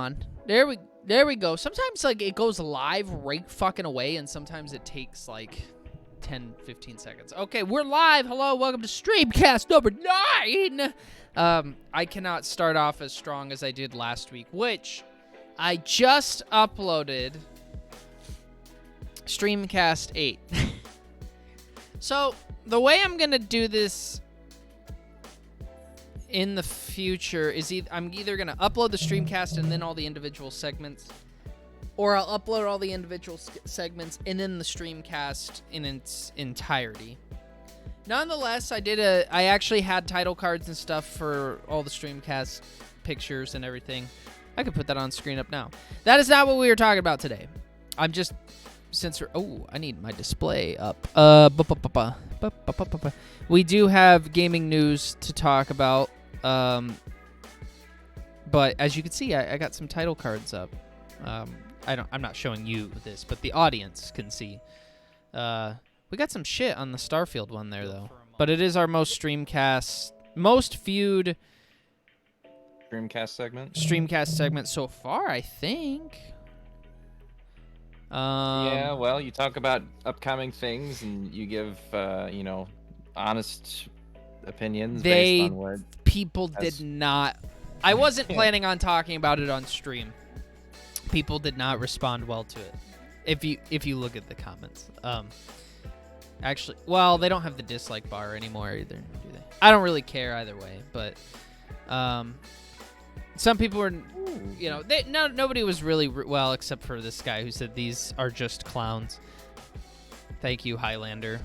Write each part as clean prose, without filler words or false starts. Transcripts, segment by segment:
on. There we go. Sometimes like it goes live right fucking away, and sometimes it takes like 10, 15 seconds. Okay, we're live. Hello, welcome to Streamcast number 9. I cannot start off as strong as I did last week, which I just uploaded Streamcast 8. So the way I'm gonna do this in the future is I'm either going to upload the Streamcast and then all the individual segments, or I'll upload all the individual segments and then the Streamcast in its entirety. Nonetheless, I actually had title cards and stuff for all the Streamcast pictures and everything. I could put that on screen up now. That is not what we were talking about today. I'm just, I need my display up. We do have gaming news to talk about. But as you can see, I got some title cards up. I'm not showing you this, but the audience can see. We got some shit on the Starfield one there though. But it is our most viewed Streamcast segment so far, I think. Yeah, well, you talk about upcoming things and you give honest opinions based on what people did not. I wasn't planning on talking about it on stream. People did not respond well to it. If you look at the comments, actually, well, they don't have the dislike bar anymore either, do they? I don't really care either way, but some people were, nobody was really well, except for this guy who said these are just clowns. Thank you, Highlander.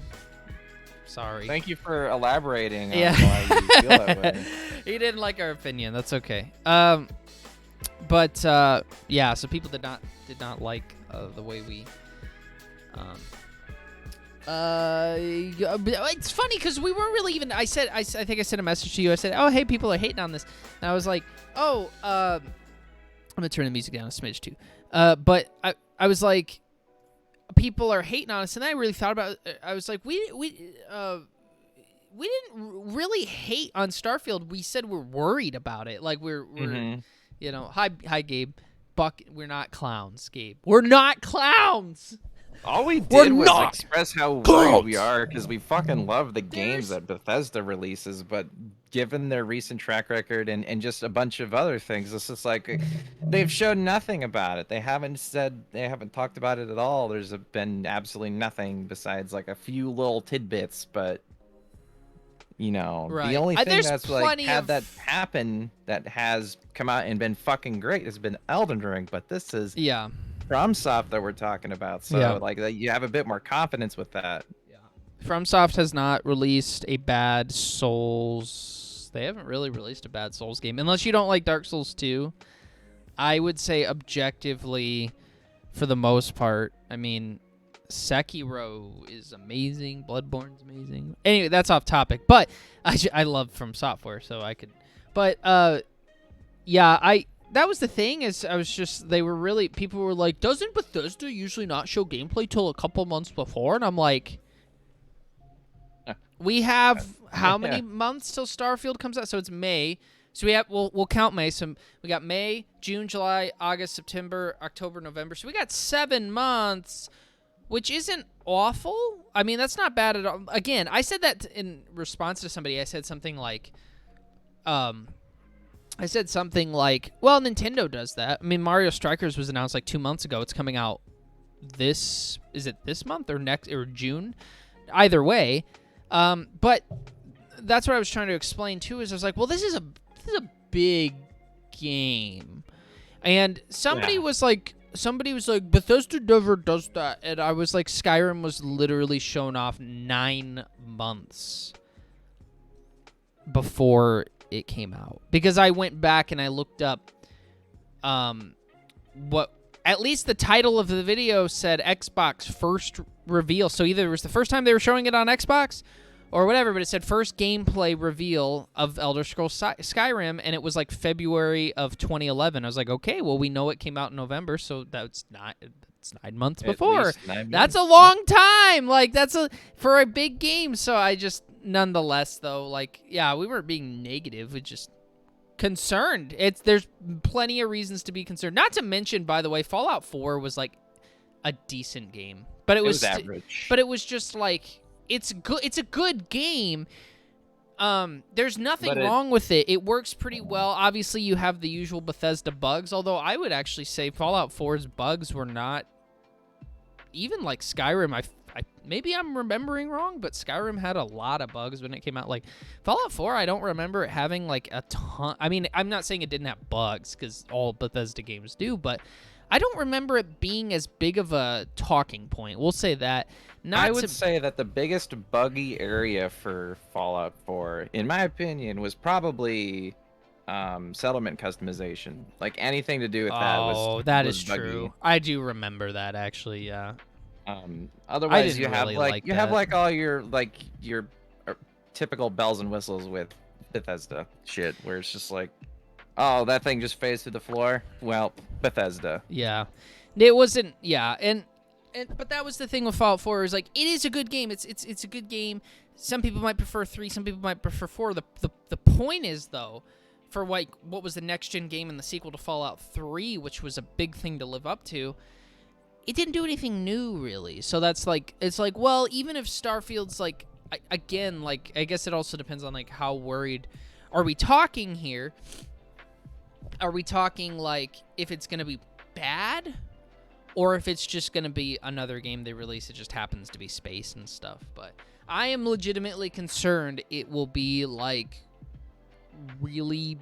Sorry. Thank you for elaborating on why you feel that way. He didn't like our opinion. That's okay. So people did not like the way we. It's funny because we weren't really even. I think I sent a message to you. I said, "Oh, hey, people are hating on this," and I was like, "Oh, I'm gonna turn the music down a smidge too." But I was like, people are hating on us, and I really thought about it. I was like, we didn't really hate on Starfield. We said we're worried about it. Like we're hi Gabe. Buck, we're not clowns, Gabe. We're not clowns. All we did was express how worried we are because we fucking love the games that Bethesda releases, but given their recent track record and just a bunch of other things, it's just like they've shown nothing about it. They haven't talked about it at all. There's been absolutely nothing besides like a few little tidbits, but the only thing that's like had that happen that has come out and been fucking great has been Elden Ring, but this is FromSoft that we're talking about, so like you have a bit more confidence with that. Yeah, FromSoft has not released a bad Souls. They haven't really released a bad Souls game, unless you don't like Dark Souls 2. I would say objectively, for the most part, I mean, Sekiro is amazing. Bloodborne's amazing. Anyway, that's off topic, but I love From Software, so I could. But that was the thing is people were like, doesn't Bethesda usually not show gameplay till a couple months before? And I'm like, we have how many months till Starfield comes out? So it's May. So we'll count May. So we got May, June, July, August, September, October, November. So we got 7 months, which isn't awful. I mean, that's not bad at all. Again, I said that in response to somebody. I said something like, well, Nintendo does that. I mean, Mario Strikers was announced like 2 months ago. It's coming out is it this month or next or June? Either way. But that's what I was trying to explain too, is I was like, well, this is a big game. And somebody was like, Bethesda never does that. And I was like, Skyrim was literally shown off 9 months before it came out, because I went back and I looked up what at least the title of the video said Xbox first reveal. So either it was the first time they were showing it on Xbox or whatever, but it said first gameplay reveal of Elder Scrolls Skyrim, and it was like February of 2011. I was like, okay, well, we know it came out in November, so it's 9 months before. 9 months. That's a long time. Like for a big game. So I just, nonetheless, though, like, yeah, we weren't being negative. We just, concerned. There's plenty of reasons to be concerned. Not to mention, by the way, Fallout 4 was like a decent game, but it was average. But it was just like it's good. It's a good game. There's nothing wrong with it. It works pretty well. Obviously, you have the usual Bethesda bugs, although I would actually say Fallout 4's bugs were not even like Skyrim. Maybe I'm remembering wrong, but Skyrim had a lot of bugs when it came out. Like Fallout 4, I don't remember it having like a ton. I mean, I'm not saying it didn't have bugs because all Bethesda games do, but I don't remember it being as big of a talking point. We'll say that. I would say that the biggest buggy area for Fallout 4, in my opinion, was probably settlement customization. Like anything to do with that was that was is buggy. true. I do remember that actually. Yeah. Otherwise, you have really you have like all your typical bells and whistles with Bethesda shit, where it's just like, oh, that thing just phased through the floor. Well, Bethesda. Yeah, it wasn't. Yeah, but that was the thing with Fallout 4. Is like it is a good game. It's a good game. Some people might prefer 3. Some people might prefer 4. The point is though, for like what was the next gen game and the sequel to Fallout 3, which was a big thing to live up to. It didn't do anything new, really. So that's like, it's like, well, even if Starfield's like, again, like, I guess it also depends on like how worried are we talking here? Are we talking like if it's going to be bad or if it's just going to be another game they release? It just happens to be space and stuff. But I am legitimately concerned it will be like really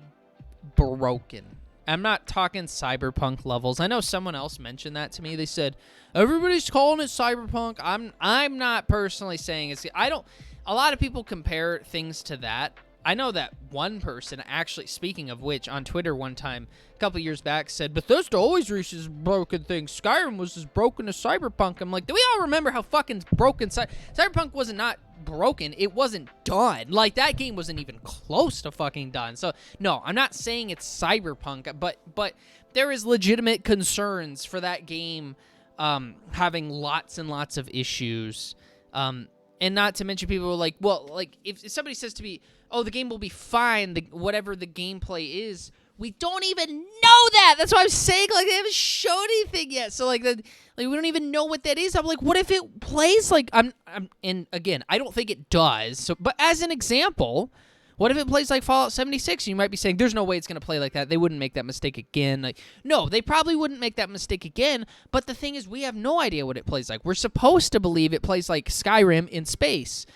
broken. I'm not talking cyberpunk levels. I know someone else mentioned that to me. They said everybody's calling it cyberpunk. I'm not personally saying it's. A lot of people compare things to that. I know that one person actually, speaking of which, on Twitter one time a couple years back said Bethesda always releases broken things. Skyrim was as broken as cyberpunk. I'm like, do we all remember how fucking broken cyberpunk was? Not broken, it wasn't done. Like that game wasn't even close to fucking done. So no, I'm not saying it's cyberpunk, but there is legitimate concerns for that game having lots and lots of issues, and not to mention people are like, well, like if somebody says to me, oh, the game will be fine, whatever the gameplay is, we don't even know that. That's why I'm saying, like, they haven't showed anything yet. So, like, we don't even know what that is. I'm like, what if it plays like and again, I don't think it does. So, but as an example, what if it plays like Fallout 76? You might be saying, there's no way it's going to play like that. They wouldn't make that mistake again. Like, no, they probably wouldn't make that mistake again. But the thing is, we have no idea what it plays like. We're supposed to believe it plays like Skyrim in space.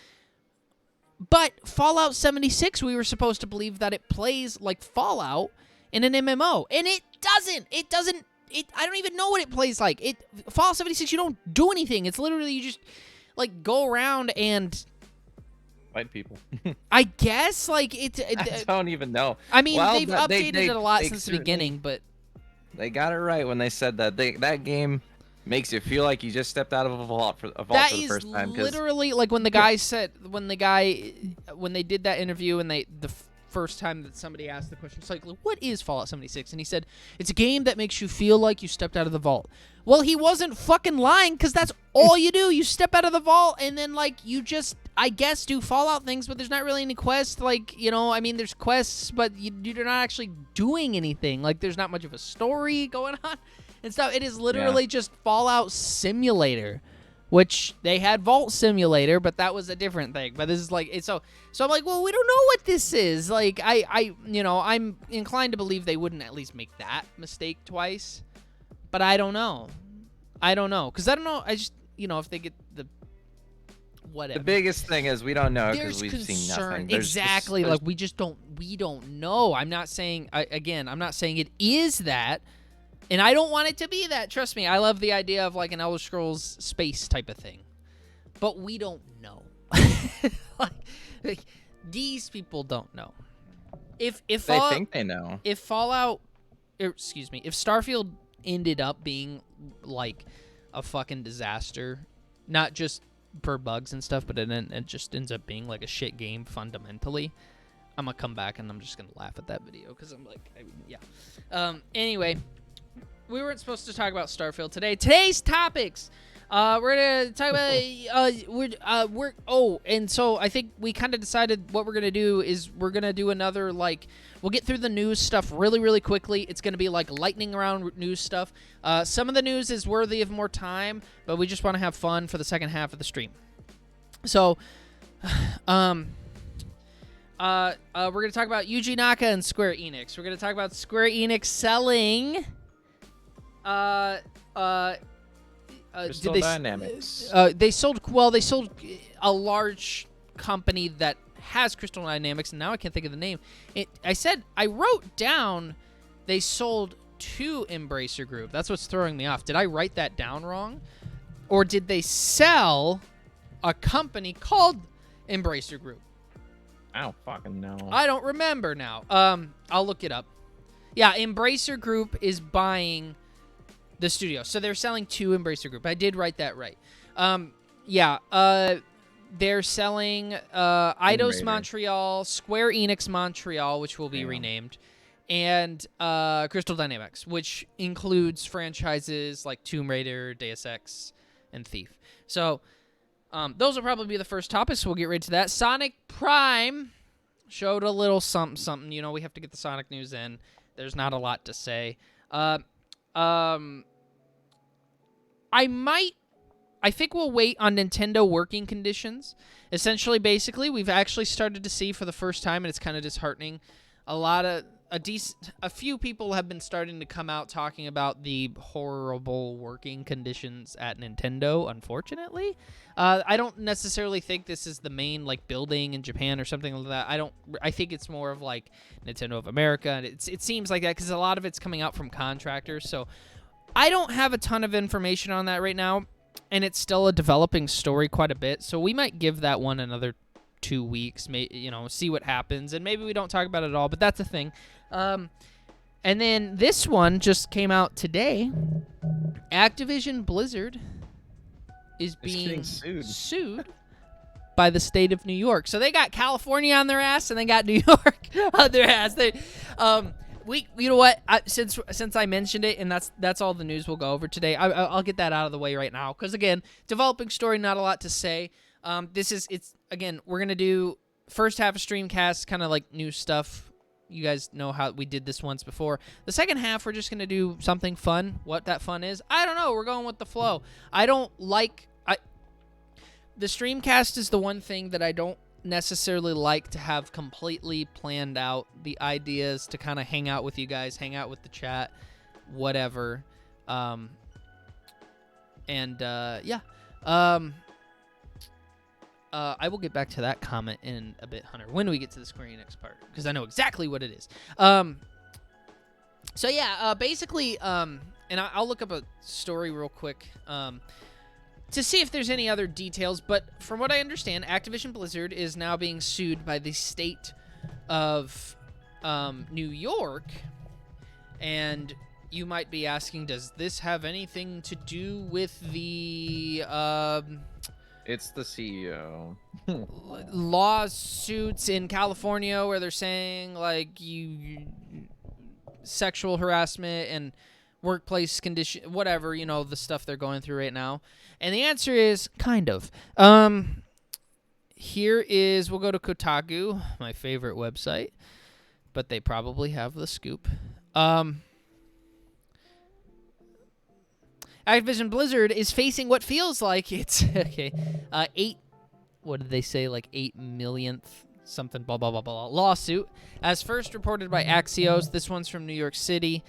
But Fallout 76, we were supposed to believe that it plays like Fallout in an MMO, and it doesn't. I don't even know what it plays like. Fallout 76, you don't do anything. It's literally you just like go around and fight people. I guess like I don't even know. I mean, they've updated it a lot since the beginning, but they got it right when they said that that game makes you feel like you just stepped out of a vault for the first time. That is literally like when the guy said when they did that interview and the first time that somebody asked the question, it's like, what is Fallout 76? And he said, it's a game that makes you feel like you stepped out of the vault. Well, he wasn't fucking lying, because that's all you do. You step out of the vault, and then, like, you just, I guess, do Fallout things, but there's not really any quests. Like, you know, I mean, there's quests, but you're not actually doing anything. Like, there's not much of a story going on and stuff. It is literally just Fallout Simulator, which they had Vault Simulator, but that was a different thing. But this is like, it's so I'm like, well, we don't know what this is. Like, I'm inclined to believe they wouldn't at least make that mistake twice, but I don't know. Because I don't know. I just, if they get the whatever. The biggest thing is we don't know because we've seen nothing. Exactly. Like, we don't know. I'm not saying, I'm not saying it is that. And I don't want it to be that. Trust me, I love the idea of like an Elder Scrolls space type of thing. But we don't know. like, these people don't know. If they think they know. If Fallout, if Starfield ended up being like a fucking disaster, not just for bugs and stuff, but it just ends up being like a shit game fundamentally, I'm gonna come back and I'm just gonna laugh at that video because I'm like, Anyway. We weren't supposed to talk about Starfield today. Today's topics. We're gonna talk about and so I think we kind of decided what we're gonna do is we're gonna do another we'll get through the news stuff really, really quickly. It's gonna be like lightning round news stuff. Some of the news is worthy of more time, but we just want to have fun for the second half of the stream. So, we're gonna talk about Yuji Naka and Square Enix. We're gonna talk about Square Enix selling. Crystal Dynamics. They sold a large company that has Crystal Dynamics, and now I can't think of the name. I wrote down they sold to Embracer Group. That's what's throwing me off. Did I write that down wrong? Or did they sell a company called Embracer Group? I don't fucking know. I don't remember now. I'll look it up. Yeah, Embracer Group is buying the studio. So they're selling to Embracer Group. I did write that right. They're selling Eidos Montreal, Square Enix Montreal, which will be renamed, and Crystal Dynamics, which includes franchises like Tomb Raider, Deus Ex, and Thief. So those will probably be the first topics. So we'll get right to that. Sonic Prime showed a little something. You know, we have to get the Sonic news in. There's not a lot to say. I think we'll wait on Nintendo working conditions. Essentially, basically, we've actually started to see for the first time, and it's kind of disheartening, a few people have been starting to come out talking about the horrible working conditions at Nintendo, unfortunately. I don't necessarily think this is the main building in Japan or something like that. I think it's more of Nintendo of America, and it seems like that because a lot of it's coming out from contractors. So I don't have a ton of information on that right now, and it's still a developing story quite a bit. So we might give that one another 2 weeks, see what happens, and maybe we don't talk about it at all, but that's a thing. And then this one just came out today. Activision Blizzard is being sued by the state of New York. So they got California on their ass, and they got New York on their ass. You know what? Since I mentioned it, and that's all the news we'll go over today. I'll get that out of the way right now, because again, developing story, not a lot to say. We're gonna do first half of Streamcast, kind of like new stuff. You guys know how we did this once before. The second half, we're just gonna do something fun. What that fun is, I don't know. We're going with the flow. The Streamcast is the one thing that I don't necessarily like to have completely planned out. The ideas to kind of hang out with you guys, hang out with the chat, whatever. I will get back to that comment in a bit, Hunter, when we get to the Square Enix part, because I know exactly what it is. Basically, and I'll look up a story real quick to see if there's any other details, but from what I understand, Activision Blizzard is now being sued by the state of New York, and you might be asking, does this have anything to do with the... It's the CEO. lawsuits in California where they're saying you sexual harassment and workplace condition, whatever, the stuff they're going through right now. And the answer is kind of. We'll go to Kotaku, my favorite website, but they probably have the scoop. Activision Blizzard is facing what feels like it's 8 millionth something blah blah blah blah lawsuit, as first reported by Axios. This one's from New York City.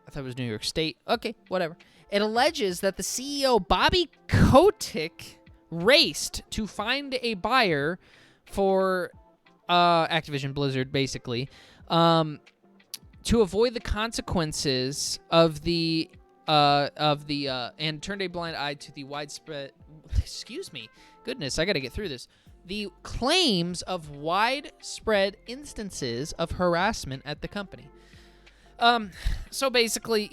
I thought it was New York State. Okay, whatever. It alleges that the CEO Bobby Kotick raced to find a buyer for Activision Blizzard, basically, to avoid the consequences of the and turned a blind eye to the widespread, goodness, I gotta get through this, the claims of widespread instances of harassment at the company. So basically,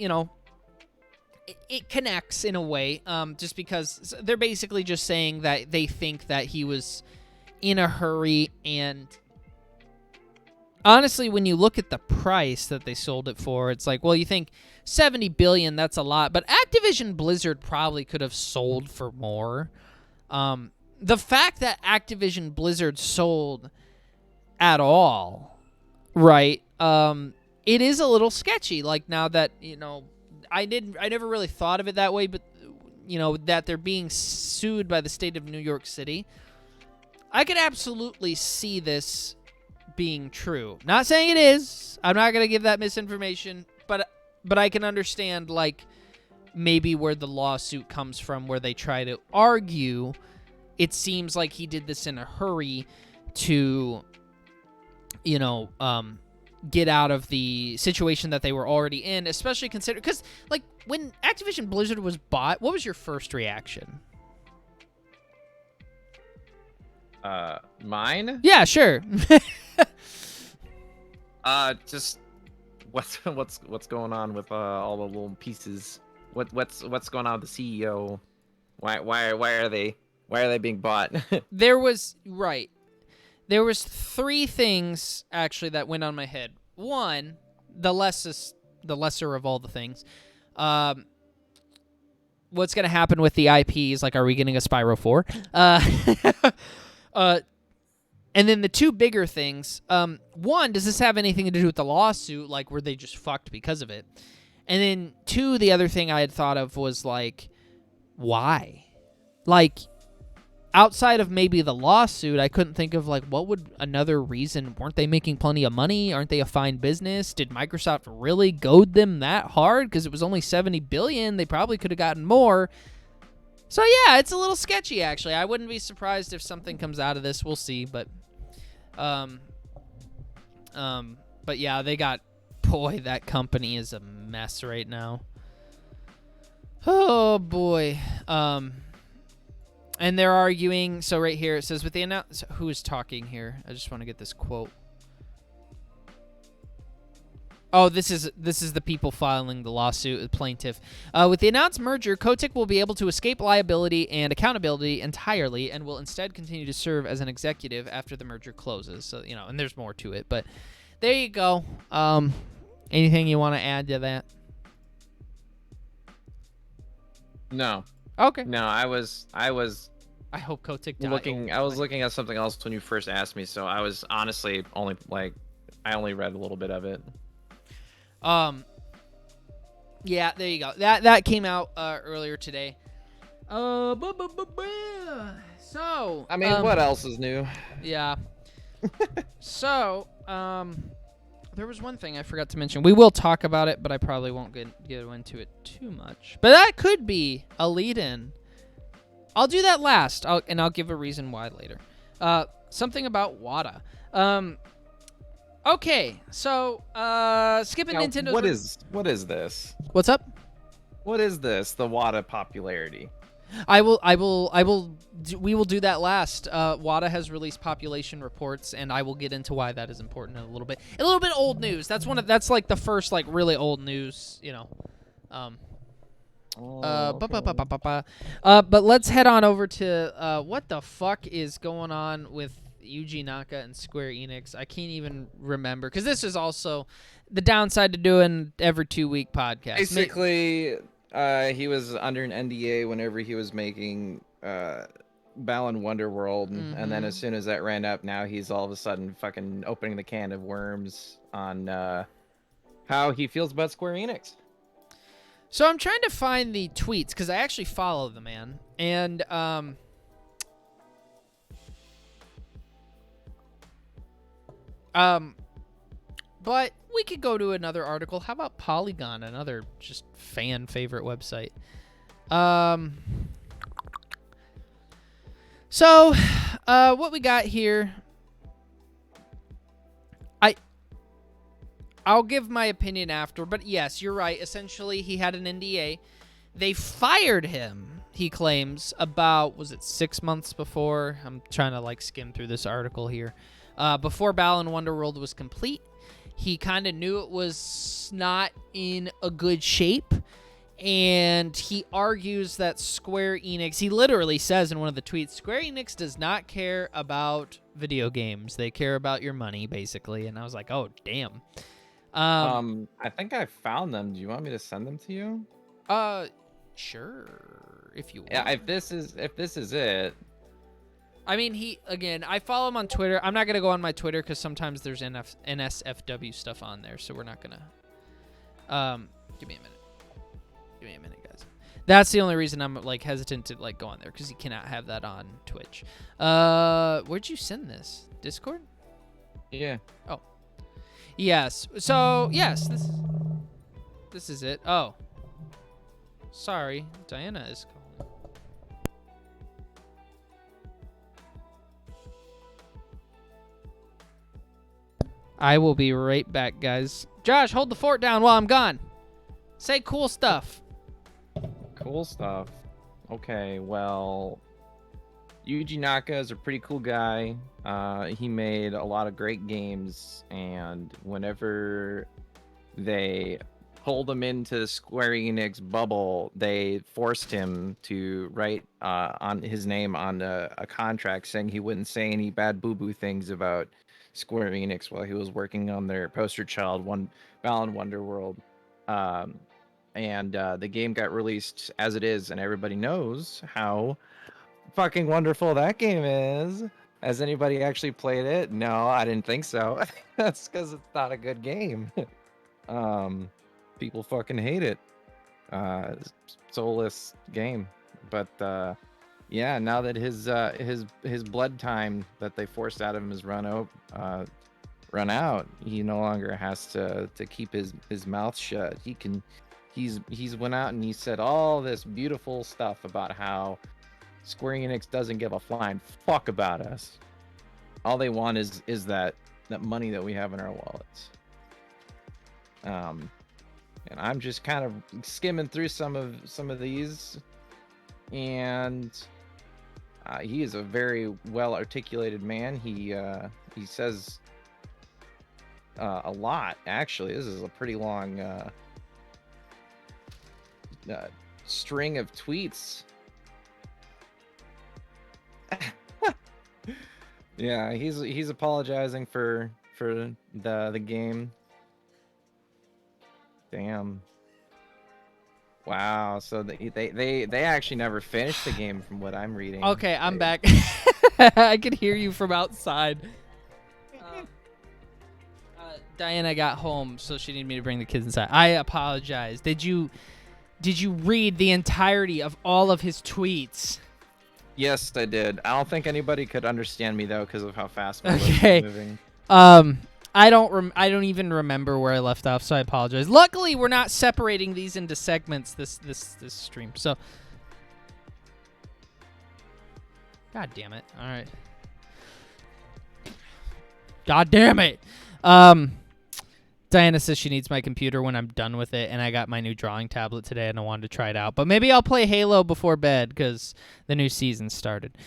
it connects in a way, just because they're basically just saying that they think that he was in a hurry and honestly, when you look at the price that they sold it for, it's like, well, you think $70 billion, that's a lot, but Activision Blizzard probably could have sold for more. The fact that Activision Blizzard sold at all, right? It is a little sketchy. Like, now that, I never really thought of it that way, but that they're being sued by the state of New York City, I could absolutely see this being true. Not saying it is. I'm not going to give that misinformation, but I can understand, like, maybe where the lawsuit comes from, where they try to argue it seems like he did this in a hurry to, get out of the situation that they were already in, especially considering, because, like, when Activision Blizzard was bought, what was your first reaction? Mine? Yeah, sure. Just what's going on with all the little pieces? What's going on with the CEO? Why are they being bought? There was three things actually that went on my head. One, the lesser of all the things. What's going to happen with the IPs? Like, are we getting a Spyro 4? And then the two bigger things. One, does this have anything to do with the lawsuit? Like, were they just fucked because of it? And then two, the other thing I had thought of was, like, why? Like, outside of maybe the lawsuit, I couldn't think of, like, what would another reason? Weren't they making plenty of money? Aren't they a fine business? Did Microsoft really goad them that hard? Because it was only $70 billion. They probably could have gotten more. So, yeah, it's a little sketchy, actually. I wouldn't be surprised if something comes out of this. We'll see, but yeah, boy, that company is a mess right now. Oh, boy. And they're arguing. So right here, it says, with the announcement, who is talking here? I just want to get this quote. Oh, this is the people filing the lawsuit, the plaintiff. With the announced merger, Kotick will be able to escape liability and accountability entirely and will instead continue to serve as an executive after the merger closes. So, and there's more to it, but there you go. Anything you want to add to that? No. Okay. No, I hope Kotick died. I was looking at something else when you first asked me, so I was honestly I only read a little bit of it. Yeah, there you go. That came out earlier today. So, I mean, what else is new? Yeah. So, there was one thing I forgot to mention. We will talk about it, but I probably won't get into it too much. But that could be a lead-in. I'll do that last, and I'll give a reason why later. Something about WADA. Okay, so skipping now, Nintendo. What is this? What's up? What is this? The WADA popularity. We will do that last. WADA has released population reports, and I will get into why that is important in a little bit. A little bit old news. That's like the first like really old news, But let's head on over to what the fuck is going on with Yuji Naka and Square Enix. I can't even remember, because this is also the downside to doing every 2-week podcast. Basically, he was under an NDA whenever he was making Balan Wonderworld, and then as soon as that ran up, now he's all of a sudden fucking opening the can of worms on how he feels about Square Enix. So I'm trying to find the tweets, because I actually follow the man, and but we could go to another article. How about Polygon, another just fan favorite website? So what we got here, I'll give my opinion after, but yes, you're right. Essentially, he had an NDA. They fired him, he claims, about, was it 6 months before? I'm trying to like skim through this article here. Before Balan Wonderworld was complete. He kind of knew it was not in a good shape, And he argues that Square Enix, he literally says in one of the tweets, Square Enix does not care about video games. They care about your money, basically. And I was like, oh, damn. I think I found them. Do you want me to send them to you? Sure, if you want. Yeah, if this is it. I mean, I follow him on Twitter. I'm not going to go on my Twitter because sometimes there's NSFW stuff on there, so we're not going to. Give me a minute, guys. That's the only reason I'm, like, hesitant to, like, go on there, because you cannot have that on Twitch. Where'd you send this? Discord? Yeah. Oh. Yes. So, yes, this is it. Oh. Sorry, Diana is calling. I will be right back, guys. Josh, hold the fort down while I'm gone. Say cool stuff. Cool stuff. Okay, well, Yuji Naka is a pretty cool guy. He made a lot of great games, and whenever they pulled him into the Square Enix bubble, they forced him to write on his name on a contract saying he wouldn't say any bad boo-boo things about Square Enix while he was working on their poster child, Balan Wonderworld. And the game got released as it is, and everybody knows how fucking wonderful that game is. Has anybody actually played it? No, I didn't think so. That's because it's not a good game. People fucking hate it. Soulless game. But yeah, now that his blood time that they forced out of him is run out, he no longer has to keep his mouth shut. He's went out and he said all this beautiful stuff about how Square Enix doesn't give a flying fuck about us. All they want is that money that we have in our wallets. And I'm just kind of skimming through some of these, and he is a very well articulated man. He says a lot, actually. This is a pretty long string of tweets. Yeah, he's apologizing for the game. Damn. Wow. So they actually never finished the game, from what I'm reading. Okay, I'm back. I could hear you from outside. Diana got home, so she needed me to bring the kids inside. I apologize. Did you read the entirety of all of his tweets? Yes, I did. I don't think anybody could understand me though because of how fast my lips Okay. were moving. I don't even remember where I left off, so I apologize. Luckily, we're not separating these into segments this stream. So, God damn it! All right. God damn it! Diana says she needs my computer when I'm done with it, and I got my new drawing tablet today, and I wanted to try it out. But maybe I'll play Halo before bed because the new season started.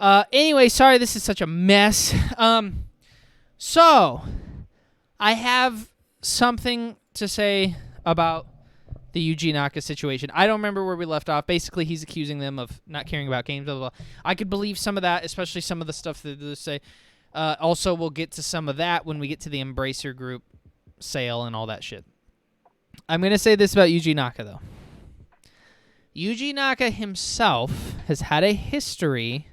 Anyway, sorry this is such a mess. So, I have something to say about the Yuji Naka situation. I don't remember where we left off. Basically, he's accusing them of not caring about games, blah, blah, blah. I could believe some of that, especially some of the stuff that they say. Also, we'll get to some of that when we get to the Embracer Group sale and all that shit. I'm going to say this about Yuji Naka, though. Yuji Naka himself has had a history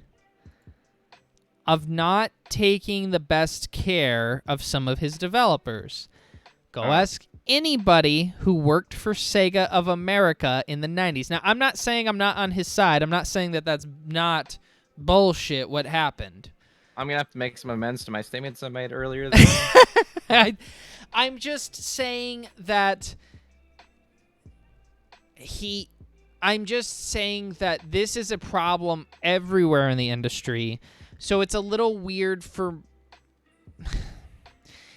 of not taking the best care of some of his developers. Go ask anybody who worked for Sega of America in the 90s. Now, I'm not saying I'm not on his side. I'm not saying that that's not bullshit what happened. I'm going to have to make some amends to my statements I made earlier. I'm just saying that I'm just saying that this is a problem everywhere in the industry. So it's a little weird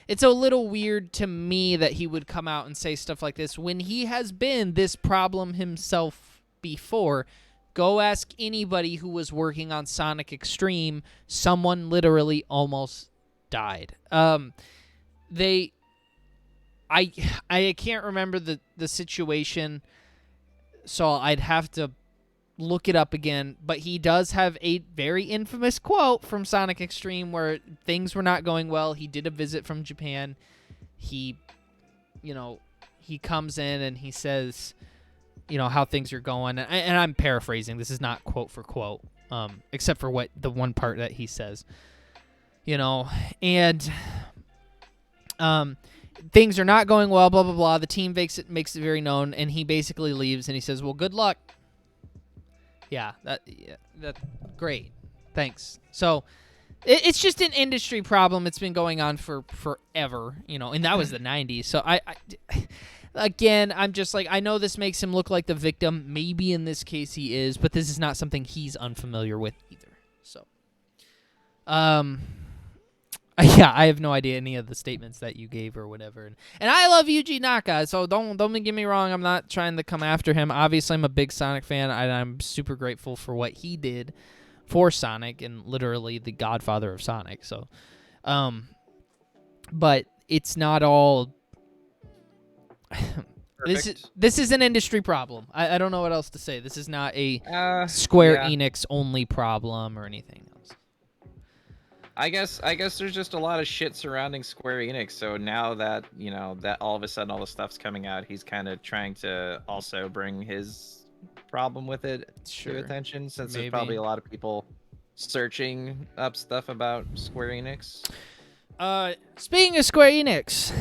it's a little weird to me that he would come out and say stuff like this when he has been this problem himself before. Go ask anybody who was working on Sonic Extreme. Someone literally almost died. I can't remember the situation so I'd have to look it up again. But he does have a very infamous quote from Sonic Extreme where things were not going well. He did a visit from Japan. He comes in and he says, how things are going. And I'm paraphrasing. This is not quote for quote, except for what the one part that he says. And things are not going well, blah, blah, blah. The team makes it very known, and he basically leaves, and he says, well, good luck. Yeah, that's great. Thanks. So it's just an industry problem. It's been going on for forever, and that was the 90s. So again, I'm just like, I know this makes him look like the victim. Maybe in this case he is, but this is not something he's unfamiliar with either. So, yeah, I have no idea any of the statements that you gave or whatever. And I love Yuji Naka, so don't get me wrong. I'm not trying to come after him. Obviously, I'm a big Sonic fan, and I'm super grateful for what he did for Sonic and literally the godfather of Sonic. So, but it's not all... This is an industry problem. I don't know what else to say. This is not a Square Enix only problem or anything else. I guess there's just a lot of shit surrounding Square Enix. So now that that all of a sudden all the stuff's coming out, he's kind of trying to also bring his problem with it to attention. Since there's probably a lot of people searching up stuff about Square Enix. Speaking of Square Enix,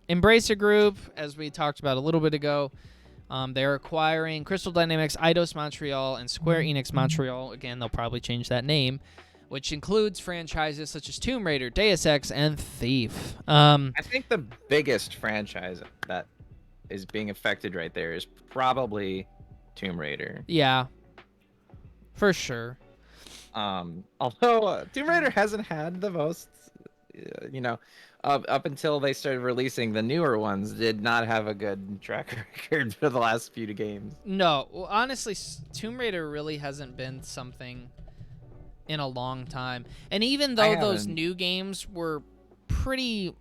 Embracer Group, as we talked about a little bit ago, they're acquiring Crystal Dynamics, Eidos Montreal, and Square Enix Montreal. Again, they'll probably change that name, which includes franchises such as Tomb Raider, Deus Ex, and Thief. I think the biggest franchise that is being affected right there is probably Tomb Raider. Yeah, for sure. Although Tomb Raider hasn't had the most, up until they started releasing the newer ones, did not have a good track record for the last few games. No, well, honestly, Tomb Raider really hasn't been something in a long time. And even though those new games were pretty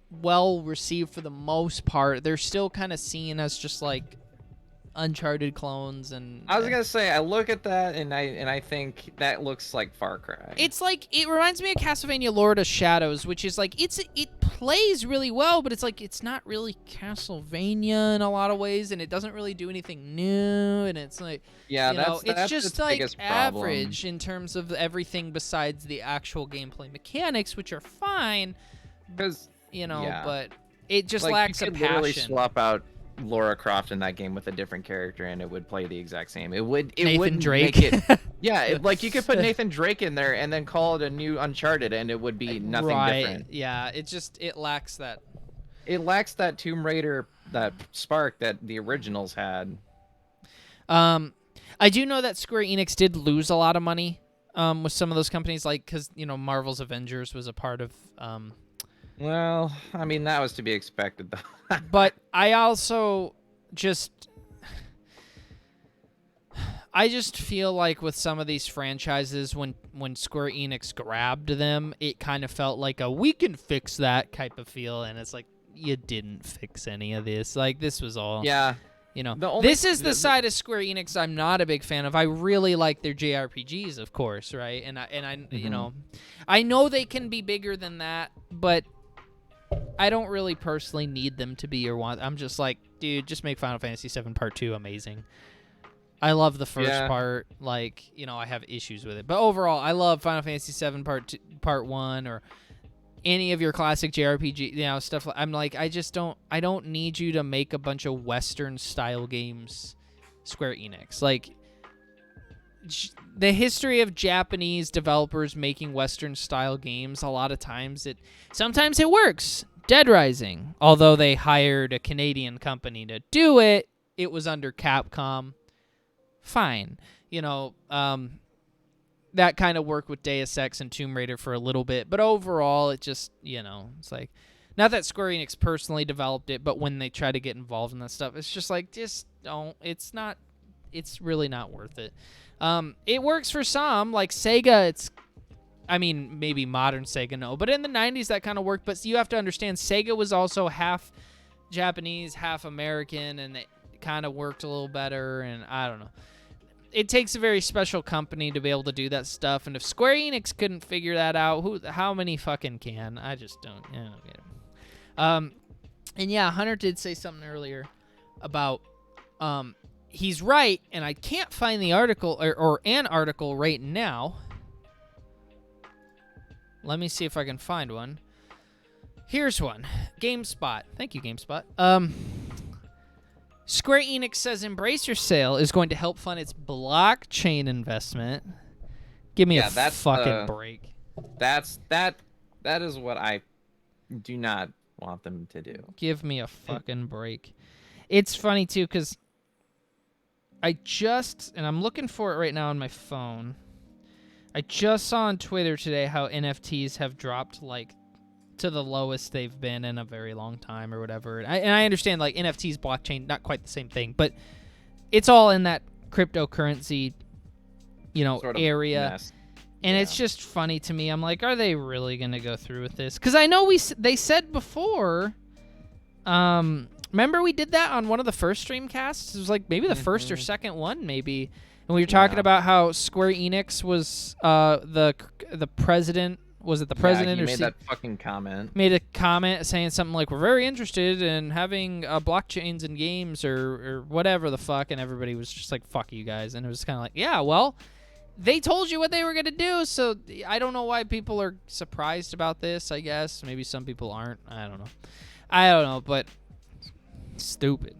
well received for the most part, they're still kind of seen as just like Uncharted clones. And I was gonna say, I look at that and I think that looks like Far Cry. It's like, it reminds me of Castlevania Lord of Shadows, which is like, it plays really well, but it's like, it's not really Castlevania in a lot of ways, and it doesn't really do anything new, and it's like, it's just like average in terms of everything besides the actual gameplay mechanics, which are fine, because but it just like, lacks you a could passion. Literally swap out Lara Croft in that game with a different character and it would play the exact same. It wouldn't Drake. Make it, like you could put Nathan Drake in there and then call it a new Uncharted and it would be nothing different. Yeah, it lacks that. It lacks that Tomb Raider, that spark that the originals had. I do know that Square Enix did lose a lot of money with some of those companies, like because Marvel's Avengers was a part of. Well, I mean, that was to be expected, though. But I also I just feel like with some of these franchises, when Square Enix grabbed them, it kind of felt like we can fix that type of feel, and it's like, you didn't fix any of this. Like, this was all... Yeah. This is the side of Square Enix I'm not a big fan of. I really like their JRPGs, of course, right? And I I know they can be bigger than that, but I don't really personally need them to be or want. I'm just like, dude, just make Final Fantasy VII Part 2 amazing. I love the first part. Like, I have issues with it. But overall, I love Final Fantasy VII Part 1 or any of your classic JRPG, stuff. I'm like, I don't need you to make a bunch of Western-style games, Square Enix. Like, the history of Japanese developers making Western-style games, a lot of times sometimes it works. Dead Rising, although they hired a Canadian company to do it, it was under Capcom. Fine. That kind of worked with Deus Ex and Tomb Raider for a little bit, but overall, it just, it's like, not that Square Enix personally developed it, but when they try to get involved in that stuff, it's just like, just don't, it's really not worth it. It works for some, like Sega, maybe modern Sega, no, but in the 90s, that kind of worked, but you have to understand, Sega was also half Japanese, half American, and kind of worked a little better, and I don't know. It takes a very special company to be able to do that stuff, and if Square Enix couldn't figure that out, how many fucking can? I just don't get it. And yeah, Hunter did say something earlier about he's right, and I can't find the article or an article right now. Let me see if I can find one. Here's one. GameSpot. Thank you, GameSpot. Square Enix says Embracer Sale is going to help fund its blockchain investment. Give me a fucking break. That is what I do not want them to do. Give me a fucking break. It's funny too, because and I'm looking for it right now on my phone. I just saw on Twitter today how NFTs have dropped like to the lowest they've been in a very long time or whatever. And I understand like NFTs, blockchain, not quite the same thing, but it's all in that cryptocurrency, sort of area. Mess. And it's just funny to me. I'm like, are they really going to go through with this? Because I know they said before, remember we did that on one of the first Streamcasts? It was like maybe the first or second one, maybe. And we were talking about how Square Enix was the president. Was it the president? Yeah, he made that fucking comment. Made a comment saying something like, we're very interested in having blockchains in games or whatever the fuck. And everybody was just like, fuck you guys. And it was kind of like, yeah, well, they told you what they were going to do. So I don't know why people are surprised about this, I guess. Maybe some people aren't. I don't know. But stupid.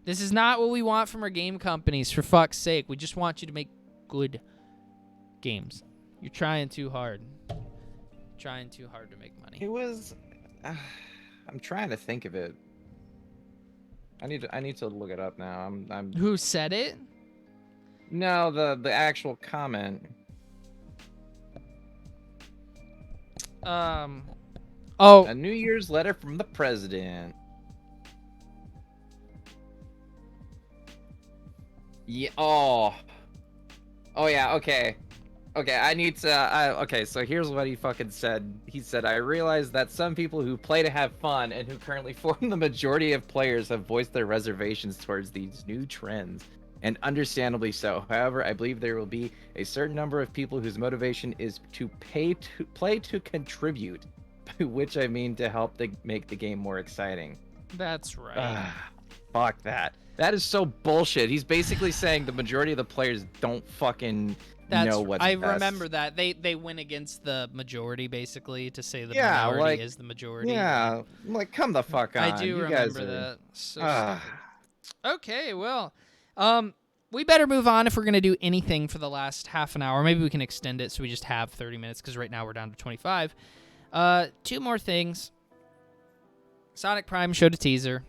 This is not what we want from our game companies, for fuck's sake. We just want you to make good games. You're trying too hard. Trying too hard to make money. It was... I'm trying to think of it. I need to look it up now. I'm Who said it? No, the actual comment. Oh. A New Year's letter from the president. Yeah. Oh, yeah. Okay. I need to. Okay, so here's what he fucking said. He said, I realize that some people who play to have fun and who currently form the majority of players have voiced their reservations towards these new trends. And understandably so. However, I believe there will be a certain number of people whose motivation is to play to contribute, by which I mean to help make the game more exciting. That's right. Fuck that. That is so bullshit. He's basically saying the majority of the players don't fucking know what's best. I remember that. They went against the majority, basically, to say the minority is the majority. Yeah, like, come the fuck on. I do remember that. So okay, well, we better move on if we're going to do anything for the last half an hour. Maybe we can extend it so we just have 30 minutes, because right now we're down to 25. Two more things. Sonic Prime showed a teaser.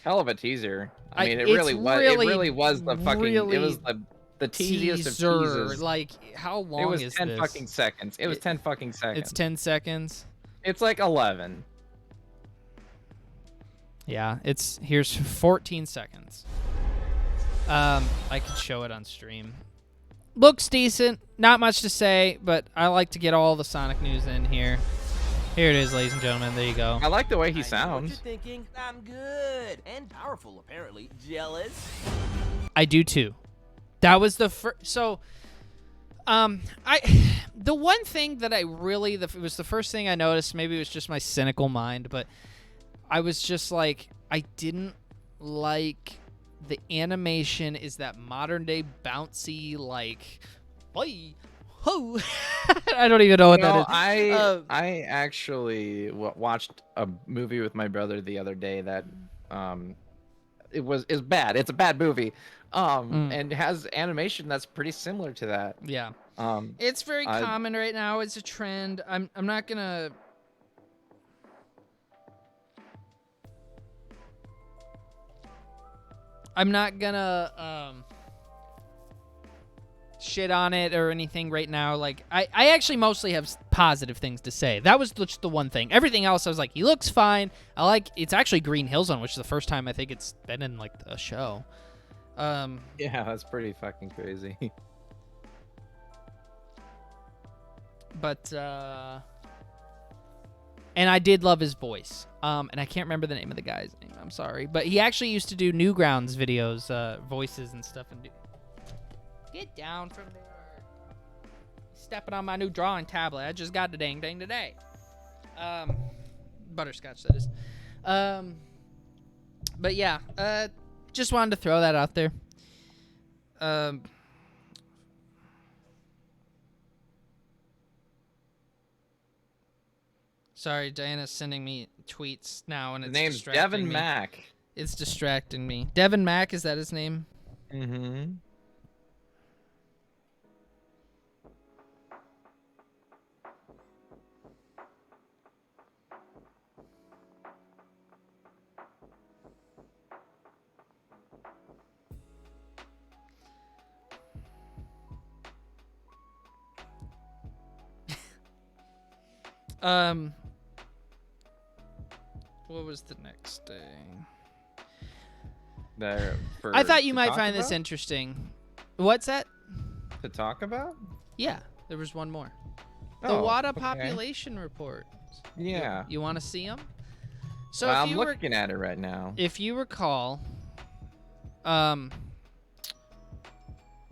Hell of a teaser. I mean, it really was the fucking. It was the teasiest of teasers. Like, how long is this? It was 10 fucking seconds. It was 10 fucking seconds. It's 10 seconds. It's like 11. Yeah, here's 14 seconds. I could show it on stream. Looks decent. Not much to say, but I like to get all the Sonic news in here. Here it is, ladies and gentlemen. There you go. I like the way he sounds. What you're thinking? I'm good and powerful, apparently. Jealous? I do too. That was the first. So, the one thing that it was the first thing I noticed. Maybe it was just my cynical mind, but I was just like, I didn't like the animation. Is that modern day bouncy, like, boy. Oh, I don't even know what that is. I actually watched a movie with my brother the other day that is bad. It's a bad movie, and has animation that's pretty similar to that. Yeah, it's very common right now. It's a trend. I'm not gonna. Shit on it or anything right now. Like, I actually mostly have positive things to say. That was just the one thing. Everything else, I was like, he looks fine. It's actually Green Hill Zone, which is the first time I think it's been in, like, a show. Yeah, that's pretty fucking crazy. But, And I did love his voice. And I can't remember the name of the guy's name. I'm sorry. But he actually used to do Newgrounds videos, voices and stuff. Get down from there. Stepping on my new drawing tablet. I just got the dang thing today. Butterscotch, that is. But yeah, just wanted to throw that out there. Sorry, Diana's sending me tweets now, and it's His name's Devin Mack. It's distracting me. Devin Mack, is that his name? Mm-hmm. What was the next thing? I thought you might find this interesting. What's that? To talk about? Yeah, there was one more. The Oh, WADA okay. population report. Yeah. You want to see them? So Well, if I'm you looking at it right now. If you recall,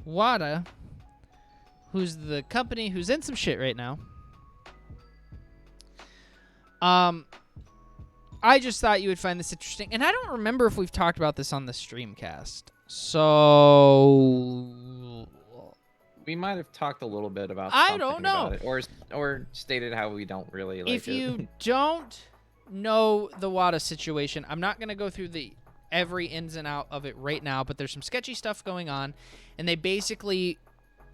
WADA, who's the company who's in some shit right now, I just thought you would find this interesting, and I don't remember if we've talked about this on the Streamcast. So We might have talked a little bit about I something don't know. about it, or stated how we don't really like if it. you don't know the WADA situation, I'm not going to go through every ins and out of it right now, but there's some sketchy stuff going on, and they basically,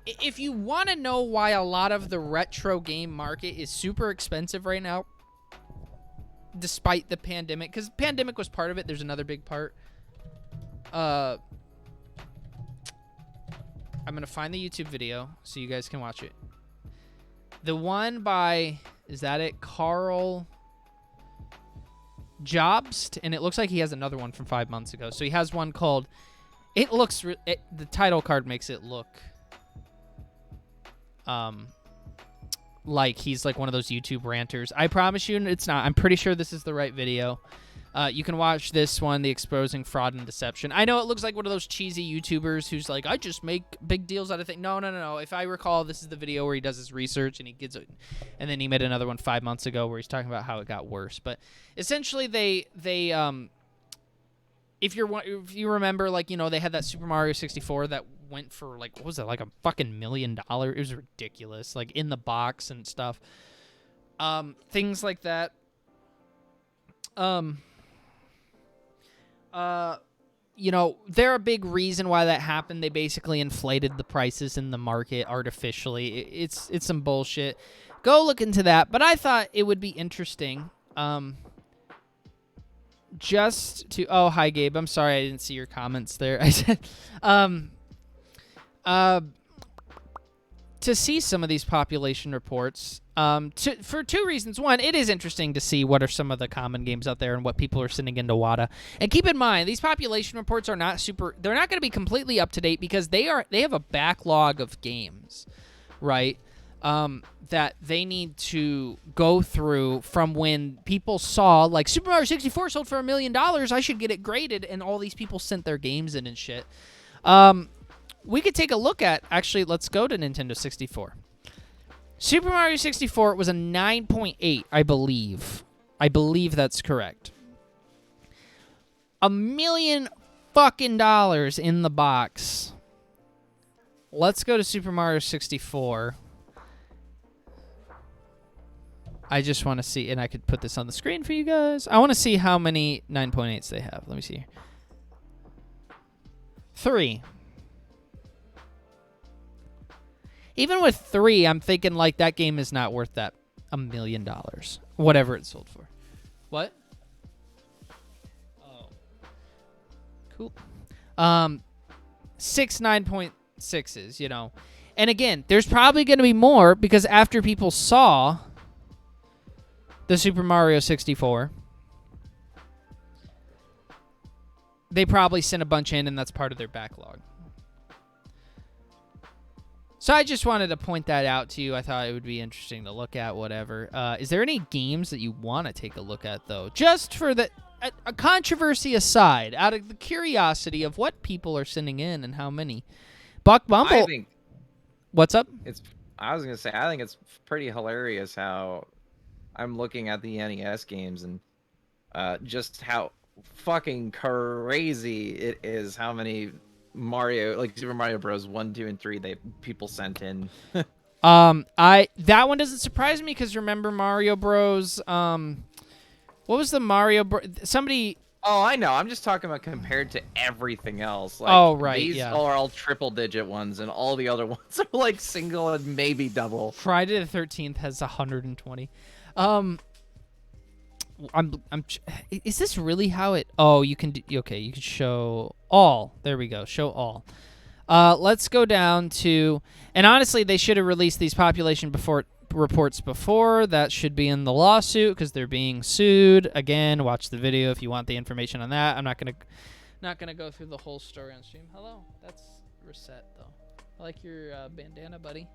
if you want to know why a lot of the retro game market is super expensive right now, despite the pandemic, because pandemic was part of it, there's another big part. I'm going to find the YouTube video so you guys can watch it. The one by, is that it? Carl Jobst, and it looks like he has another one from 5 months ago. So he has one called, the title card makes it look like he's like one of those YouTube ranters. I promise you it's not. I'm pretty sure this is the right video. You can watch this one, the exposing fraud and deception. I know it looks like one of those cheesy YouTubers who's like, I just make big deals out of things. No. If I recall, this is the video where he does his research and he gets it, and then he made another one 5 months ago where he's talking about how it got worse. But essentially, they if you remember, like, you know, they had that Super Mario 64 that went for like, what was it, like a fucking $1 million? It was ridiculous, like in the box and stuff. Things like that. You know, they're a big reason why that happened. They basically inflated the prices in the market artificially. It's some bullshit. Go look into that. But I thought it would be interesting. Just to, oh, hi Gabe. I'm sorry I didn't see your comments there. I said, to see some of these population reports, for two reasons. One, it is interesting to see what are some of the common games out there and what people are sending into WADA. And keep in mind, these population reports are not they're not going to be completely up to date because they have a backlog of games, right? That they need to go through from when people saw, like, Super Mario 64 sold for $1 million, I should get it graded, and all these people sent their games in and shit. We could take a look at, actually, let's go to Nintendo 64. Super Mario 64 was a 9.8, I believe. I believe that's correct. $1 million fucking dollars in the box. Let's go to Super Mario 64. I just want to see, and I could put this on the screen for you guys. I want to see how many 9.8s they have. Let me see here. 3. Even with 3, I'm thinking, like, that game is not worth that $1 million. Whatever it sold for. What? Oh. Cool. 6 9.6s, you know. And again, there's probably going to be more because after people saw the Super Mario 64, they probably sent a bunch in, and that's part of their backlog. So I just wanted to point that out to you. I thought it would be interesting to look at, whatever. Is there any games that you want to take a look at, though? Just for the a controversy aside, out of the curiosity of what people are sending in and how many. Buck Bumble. I think what's up? I was going to say, I think it's pretty hilarious how I'm looking at the NES games and just how fucking crazy it is how many Mario, like Super Mario Bros. 1, 2, and 3 people sent in. That one doesn't surprise me because remember Mario Bros. What was the Mario somebody? Oh, I know. I'm just talking about compared to everything else. Like, oh, right. These are all triple-digit ones, and all the other ones are like single and maybe double. Friday the 13th has 120. Is this really how it? Oh, you can. Okay, you can show all. There we go. Show all. Let's go down to. And honestly, they should have released these population reports before. That should be in the lawsuit because they're being sued. Again, watch the video if you want the information on that. I'm not gonna go through the whole story on stream. Hello, that's Reset though. I like your bandana, buddy.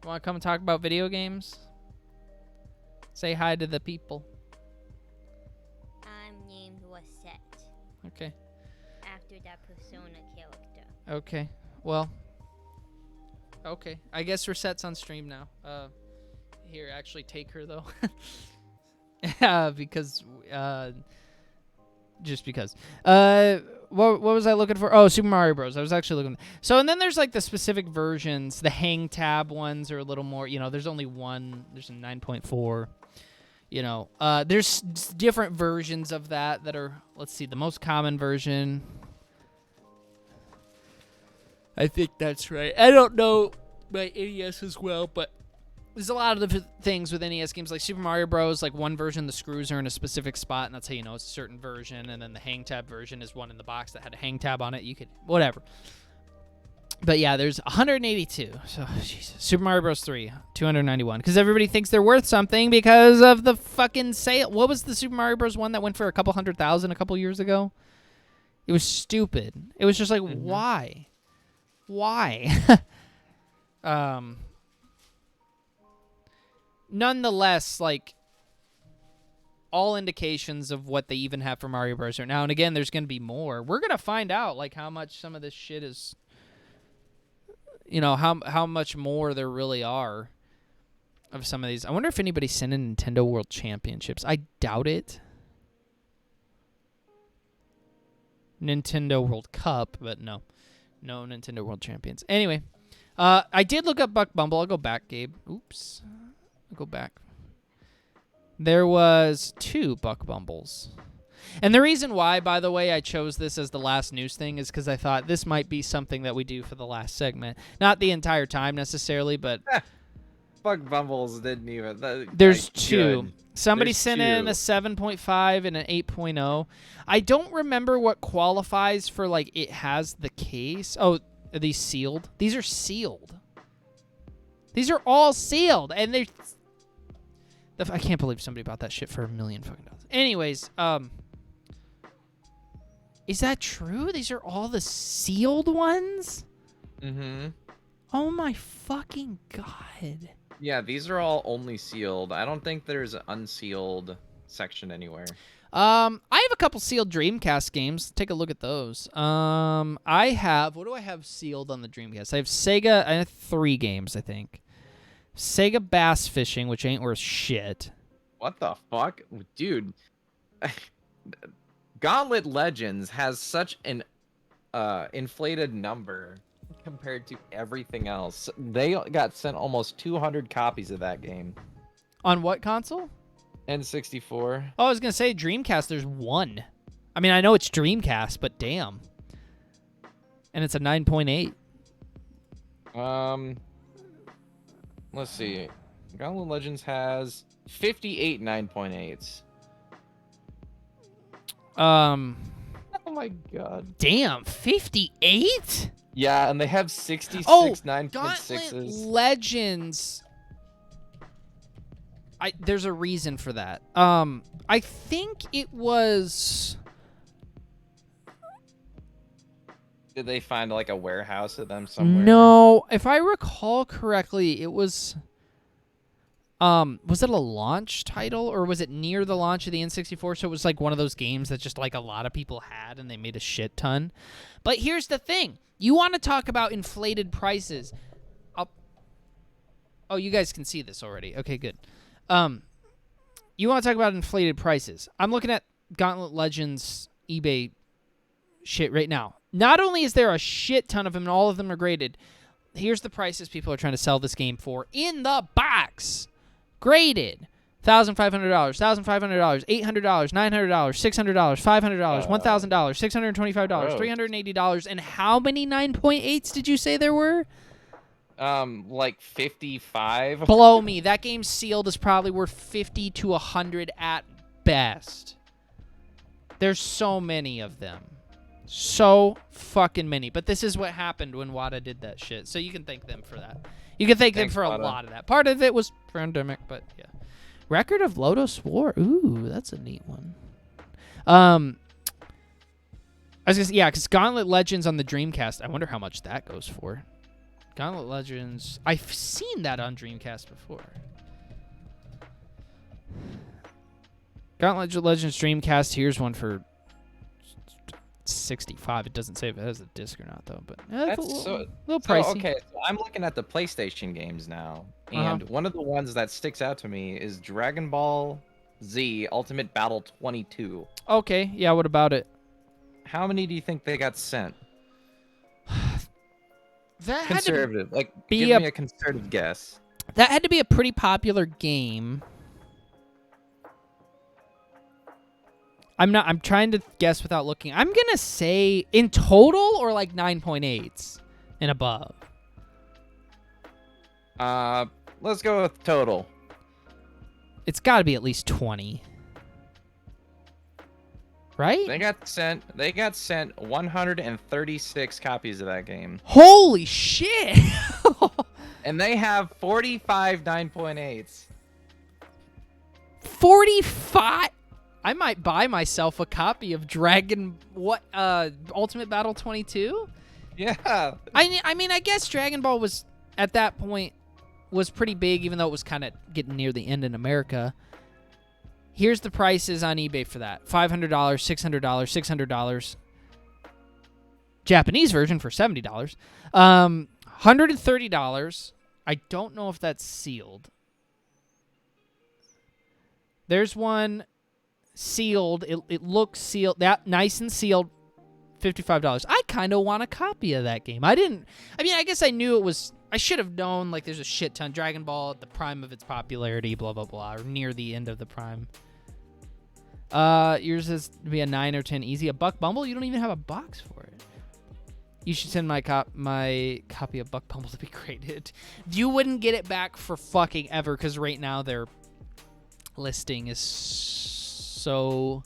Want to come and talk about video games? Say hi to the people. I'm named Reset. Okay. After that Persona character. Okay. Well. Okay. I guess Reset's on stream now. Here, actually take her though. Because just because. What was I looking for? Oh, Super Mario Bros. I was actually looking. So, and then there's like the specific versions. The hang tab ones are a little more, there's only one. There's a 9.4. There's different versions of that are, let's see, the most common version. I think that's right. I don't know my NES as well, but there's a lot of different things with NES games, like Super Mario Bros. Like one version, the screws are in a specific spot, and that's how you know it's a certain version. And then the hang tab version is one in the box that had a hang tab on it. You could, whatever. But yeah, there's 182. So, Jesus. Super Mario Bros. 3, 291. Because everybody thinks they're worth something because of the fucking sale. What was the Super Mario Bros. one that went for a couple $100,000 a couple years ago? It was stupid. It was just like, why? Why? Nonetheless, like, all indications of what they even have for Mario Bros. Right now. And again, there's going to be more. We're going to find out, like, how much some of this shit is... how much more there really are of some of these. I wonder if anybody's sent in Nintendo World Championships. I doubt it. Nintendo World Cup, but no. No Nintendo World Champions. Anyway, I did look up Buck Bumble. I'll go back, Gabe. Oops. I'll go back. There was 2 Buck Bumbles. And the reason why, by the way, I chose this as the last news thing is because I thought this might be something that we do for the last segment. Not the entire time necessarily, but... Buck Bumbles didn't even... There's 2. Good. Somebody There's sent 2. in a 7.5 and an 8.0. I don't remember what qualifies for, like, it has the case. Oh, are these sealed? These are sealed. These are all sealed. And they're... I can't believe somebody bought that shit for $1 million fucking dollars. Anyways, is that true? These are all the sealed ones? Mm-hmm. Oh my fucking God. Yeah, these are all only sealed. I don't think there's an unsealed section anywhere. I have a couple sealed Dreamcast games. Take a look at those. I have... What do I have sealed on the Dreamcast? I have Sega... I have 3 games, I think. Sega Bass Fishing, which ain't worth shit. What the fuck? Dude. Gauntlet Legends has such an inflated number compared to everything else. They got sent almost 200 copies of that game. On what console? N64. Oh, I was going to say Dreamcast, there's 1. I mean, I know it's Dreamcast, but damn. And it's a 9.8. Let's see. Gauntlet Legends has 58 9.8s. Oh my god. Damn, 58? Yeah, and they have 66 9.6s. Gauntlet Legends. There's a reason for that. I think it was... Did they find like a warehouse of them somewhere? No, if I recall correctly, it was it a launch title or was it near the launch of the N64? So it was like one of those games that just like a lot of people had and they made a shit ton. But here's the thing. You want to talk about inflated prices. Oh, you guys can see this already. Okay, good. You want to talk about inflated prices. I'm looking at Gauntlet Legends eBay shit right now. Not only is there a shit ton of them and all of them are graded, here's the prices people are trying to sell this game for in the box. Graded. $1,500, $1,500, $800, $900, $600, $500, $1,000, $625, $380, and how many 9.8s did you say there were? Like 55. Blow me. That game sealed is probably worth 50 to 100 at best. There's so many of them. So fucking many. But this is what happened when WADA did that shit. So you can thank them for that. You can thank them for a lot of that. Part of it was pandemic, but yeah. Record of Lotus War. Ooh, that's a neat one. I was gonna say, yeah, because Gauntlet Legends on the Dreamcast, I wonder how much that goes for. Gauntlet Legends, I've seen that on Dreamcast before. Gauntlet Legends Dreamcast, here's one for 65. It doesn't say if it has a disc or not, though. But That's a little pricey. Okay, so I'm looking at the PlayStation games now, and one of the ones that sticks out to me is Dragon Ball Z Ultimate Battle 22. Okay, yeah, what about it? How many do you think they got sent? That Conservative. had to Like, be give me a conservative guess. That had to be a pretty popular game. I'm trying to guess without looking. I'm going to say in total or like 9.8s and above. Let's go with total. It's got to be at least 20. Right? They got sent 136 copies of that game. Holy shit. And they have 45 9.8s. 45. I might buy myself a copy of Ultimate Battle 22. Yeah. I mean, I guess Dragon Ball was at that point was pretty big, even though it was kind of getting near the end in America. Here's the prices on eBay for that: $500, $600, $600. Japanese version for $70. $130. I don't know if that's sealed. There's one sealed. It looks sealed. That nice and sealed. $55. I kind of want a copy of that game. I guess I knew it was. I should have known. Like, there's a shit ton. Dragon Ball at the prime of its popularity. Blah blah blah. Or near the end of the prime. Yours is to be a 9 or 10 easy. A Buck Bumble. You don't even have a box for it. You should send my copy of Buck Bumble to be graded. You wouldn't get it back for fucking ever because right now their listing is so.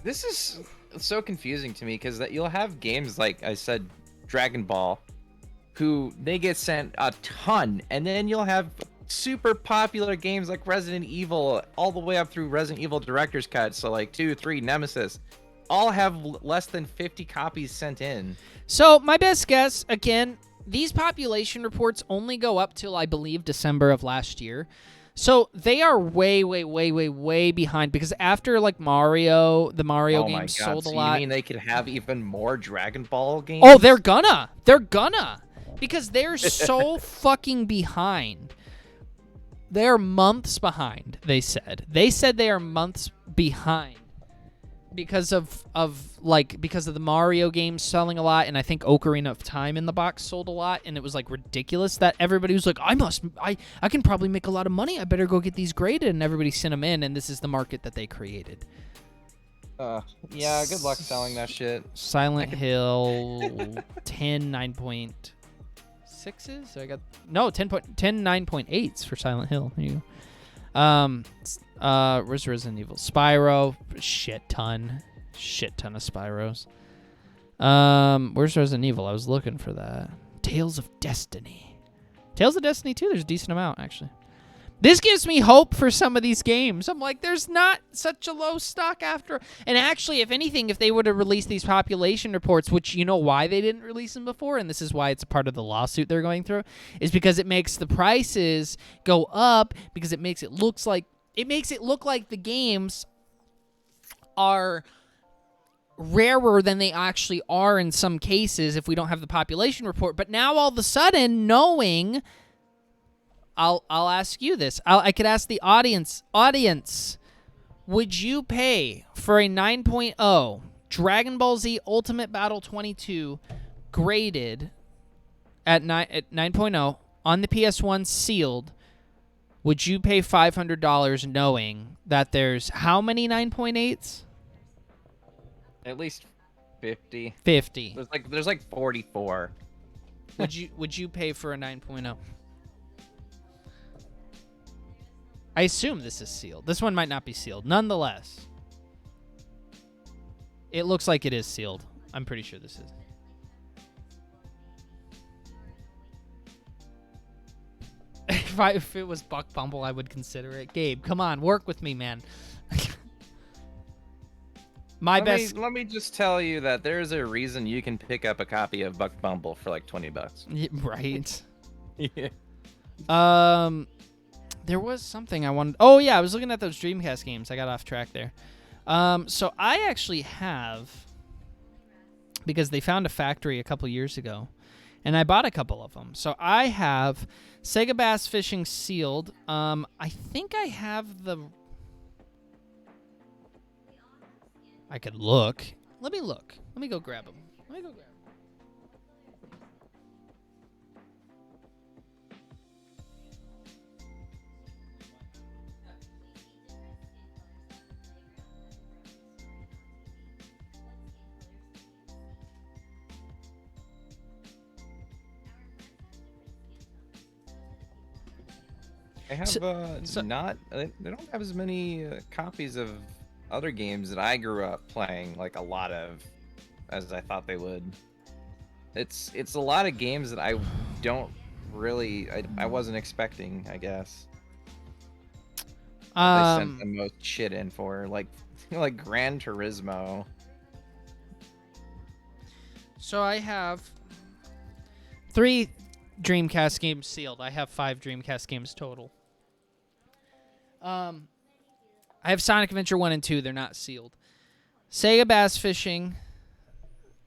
This is so confusing to me because that you'll have games like I said, Dragon Ball, who they get sent a ton, and then you'll have super popular games like Resident Evil, all the way up through Resident Evil Director's Cut, so like 2, 3, Nemesis, all have less than 50 copies sent in. So my best guess, again, these population reports only go up till I believe December of last year. So they are way, way, way, way, way behind because after like the Mario games sold a lot. You mean they could have even more Dragon Ball games? Oh, they're gonna because they're so fucking behind. They're months behind. They said they are months behind because of the Mario games selling a lot, and I think Ocarina of Time in the box sold a lot, and it was like ridiculous that everybody was like, I can probably make a lot of money. I better go get these graded, and everybody sent them in, and this is the market that they created. Yeah, good luck selling that shit. Silent Hill 10 9.6s. So I got 10 9.8s for Silent Hill. There you go. Where's Resident Evil? Spyro, shit ton of Spyros. Where's Resident Evil? I was looking for that. Tales of Destiny 2. There's a decent amount actually. This gives me hope for some of these games. I'm like, there's not such a low stock after. And actually, if anything, if they would have released these population reports, which you know why they didn't release them before, and this is why it's a part of the lawsuit they're going through, is because it makes the prices go up because it makes it look like the games are rarer than they actually are in some cases if we don't have the population report. But now all of a sudden, knowing... I'll ask you this. I could ask the audience. Audience, would you pay for a 9.0 Dragon Ball Z Ultimate Battle 22 graded at 9.0 on the PS1 sealed? Would you pay $500 knowing that there's how many 9.8s? At least 50. 50. There's like 44. Would you pay for a 9.0? I assume this is sealed. This one might not be sealed. Nonetheless, it looks like it is sealed. I'm pretty sure this is. If it was Buck Bumble, I would consider it. Gabe, come on, work with me, man. Let me just tell you that there's a reason you can pick up a copy of Buck Bumble for like $20. Right. Yeah. There was something I wanted. Oh yeah, I was looking at those Dreamcast games. I got off track there. So I actually have, because they found a factory a couple years ago, and I bought a couple of them. So I have Sega Bass Fishing sealed. I think I have the. I could look. Let me look. Let me go grab them. I have they don't have as many copies of other games that I grew up playing, like a lot of, as I thought they would. It's a lot of games that I don't really I wasn't expecting, I guess. They sent the most shit in for like Gran Turismo. So I have 3 Dreamcast games sealed. I have 5 Dreamcast games total. I have Sonic Adventure 1 and 2. They're not sealed. Sega Bass Fishing.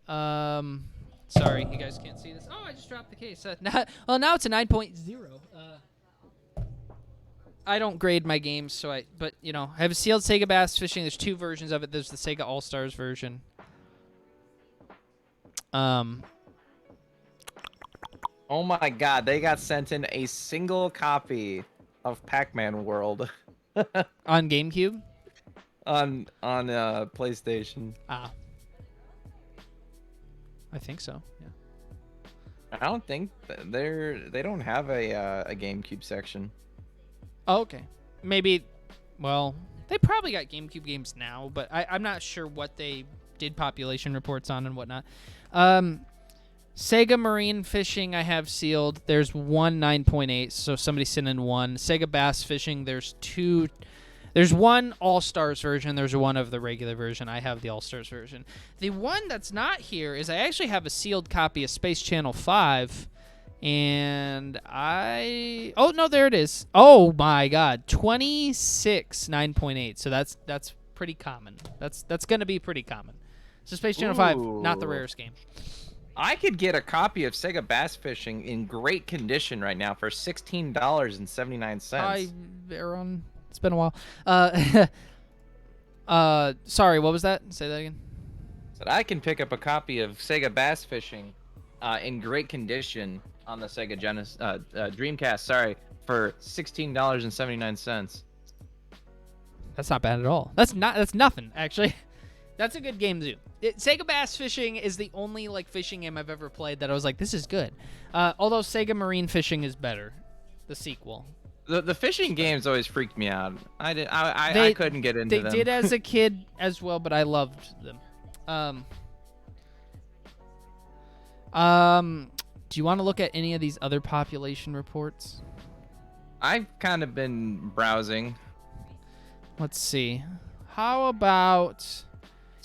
Sorry, you guys can't see this. Oh, I just dropped the case. Now it's a 9.0. I don't grade my games, but I have a sealed Sega Bass Fishing. There's 2 versions of it. There's the Sega All Stars version. Oh my god, they got sent in a single copy of Pac-Man World. On GameCube? On PlayStation. I think so. Yeah. I don't think they don't have a GameCube section. Oh, okay. Maybe. Well, they probably got GameCube games now, but I'm not sure what they did population reports on and whatnot. Sega Marine Fishing I have sealed. There's 1 9.8, so somebody sent in 1. Sega Bass Fishing, there's 2. There's 1 All-Stars version. There's 1 of the regular version. I have the All-Stars version. The one that's not here is I actually have a sealed copy of Space Channel 5. And oh, no, there it is. Oh, my God. 26 9.8. So that's pretty common. That's going to be pretty common. So Space Channel 5, not the rarest game. I could get a copy of Sega Bass Fishing in great condition right now for $16.79. Aaron, it's been a while. Sorry, what was that? Say that again. Said I can pick up a copy of Sega Bass Fishing in great condition on the Sega Dreamcast. Sorry, for $16.79. That's not bad at all. That's nothing actually. That's a good game too. Sega Bass Fishing is the only fishing game I've ever played that I was like, this is good. Although Sega Marine Fishing is better, the sequel. The fishing games always freaked me out. I couldn't get into them. They did as a kid as well, but I loved them. Do you want to look at any of these other population reports? I've kind of been browsing. Let's see. How about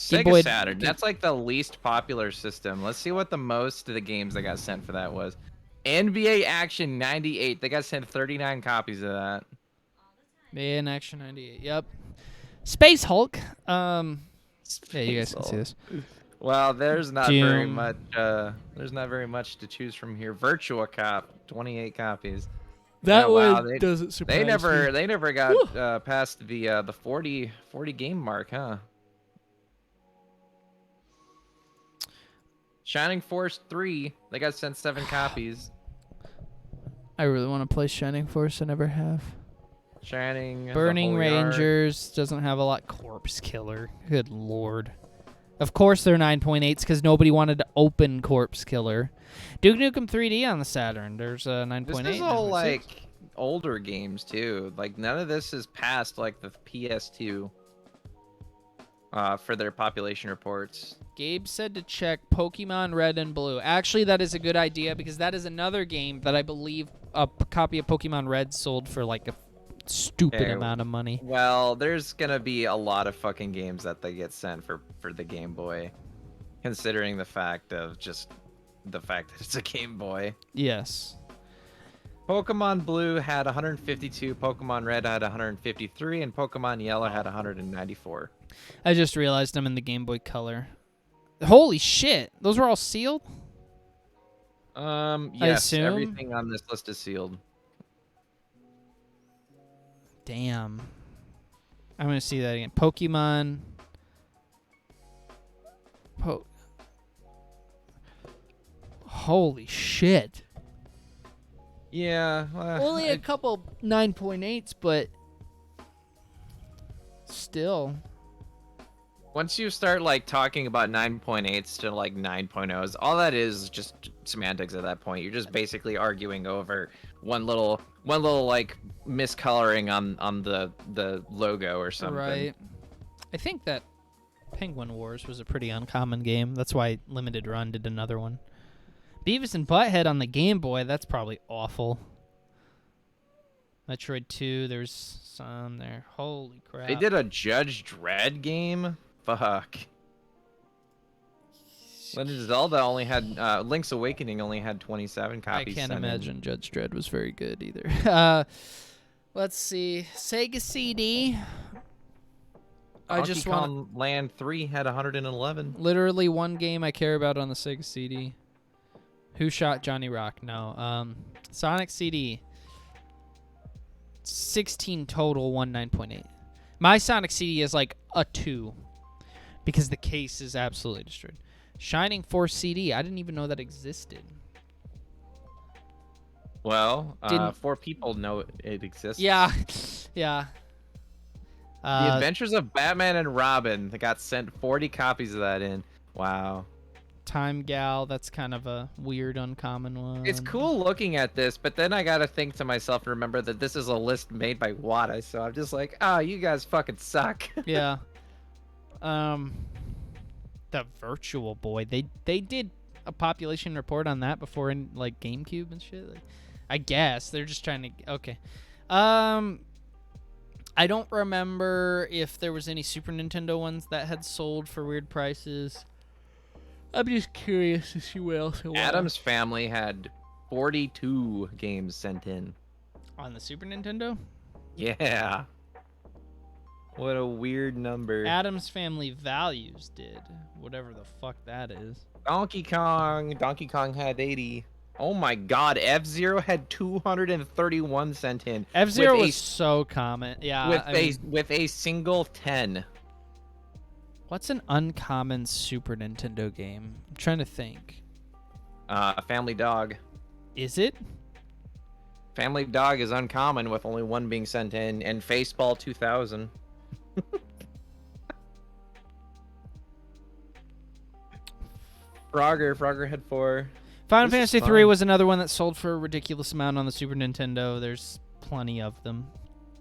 Game Sega Boy- Saturn. That's like the least popular system. Let's see what the most of the games that got sent for that was. NBA Action 98. They got sent 39 copies of that. in Action 98? Yep. Space Hulk. Yeah, you guys can see this. Well, there's not very Doom. much. There's not very much to choose from here. Virtua Cop, 28 copies. That Yeah, one wow, doesn't surprise They never me. they never got past the 40 game mark, huh? Shining Force 3, they got sent 7 copies. I really want to play Shining Force. I never have. Shining, the Burning Holy Ark. Rangers doesn't have a lot. Corpse Killer. Good lord. Of course they're 9.8s because nobody wanted to open Corpse Killer. Duke Nukem 3D on the Saturn. There's a 9.8. This is all 9.6. like older games too. Like none of this is past like the PS2 for their population reports. Gabe said to check Pokemon Red and Blue. Actually, that is a good idea because that is another game that I believe a copy of Pokemon Red sold for like a stupid Okay, amount of money. Well, there's gonna be a lot of fucking games that they get sent for the Game Boy, considering the fact of just the fact that it's a Game Boy. Yes. Pokemon Blue had 152, Pokemon Red had 153, and Pokemon Yellow had 194. I just realized I'm in the Game Boy Color. Holy shit. Those were all sealed? Yes, assume? everything on this list is sealed. Damn. I'm going to see that again. Pokemon. Holy shit. Yeah. Only a couple 9.8s, but still. Once you start like talking about 9.8s to like 9.0s, all that is just semantics at that point. You're just basically arguing over one little like miscoloring on the logo or something. Right. I think that Penguin Wars was a pretty uncommon game. That's why Limited Run did another one. Beavis and Butthead on the Game Boy, that's probably awful. Metroid 2, there's some there. Holy crap. They did a Judge Dredd game? Fuck. Legend of Zelda only had Link's Awakening only had 27 copies. I can't sent in. imagine Judge Dredd was very good either. Let's see. Sega CD. I just want Donkey Kong Land 3 had 111. literally one game I care about on the Sega CD. Who Shot Johnny Rock? No. Sonic CD. 16 total, 9.8. My Sonic CD is like a 2 because the case is absolutely destroyed. Shining Force CD. I didn't even know that existed. Well, Didn't- 4 people know it exists. Yeah. Yeah. The Adventures of Batman and Robin. They got sent 40 copies of that in. Wow. Time Gal. That's kind of a weird, uncommon one. It's cool looking at this, but then I gotta think to myself, remember that this is a list made by Wada, so I'm just like, oh, you guys fucking suck. Yeah. The Virtual Boy. They did a population report on that before in like GameCube and shit. Like, I guess they're just trying to. Okay. I don't remember if there was any Super Nintendo ones that had sold for weird prices. I'm just curious to see what else it was. Adam's Family had 42 games sent in. On the Super Nintendo? Yeah. What a weird number. Adam's Family Values did. Whatever the fuck that is. Donkey Kong had 80. Oh my god, F-Zero had 231 sent in. F-Zero with was so common. Yeah. with a single 10. What's an uncommon Super Nintendo game? I'm trying to think. Family Dog. Is it? Family Dog is uncommon with only 1 being sent in, and Faceball 2000. Frogger had 4. Final This is Fantasy fun. 3 was another one that sold for a ridiculous amount on the Super Nintendo. There's plenty of them.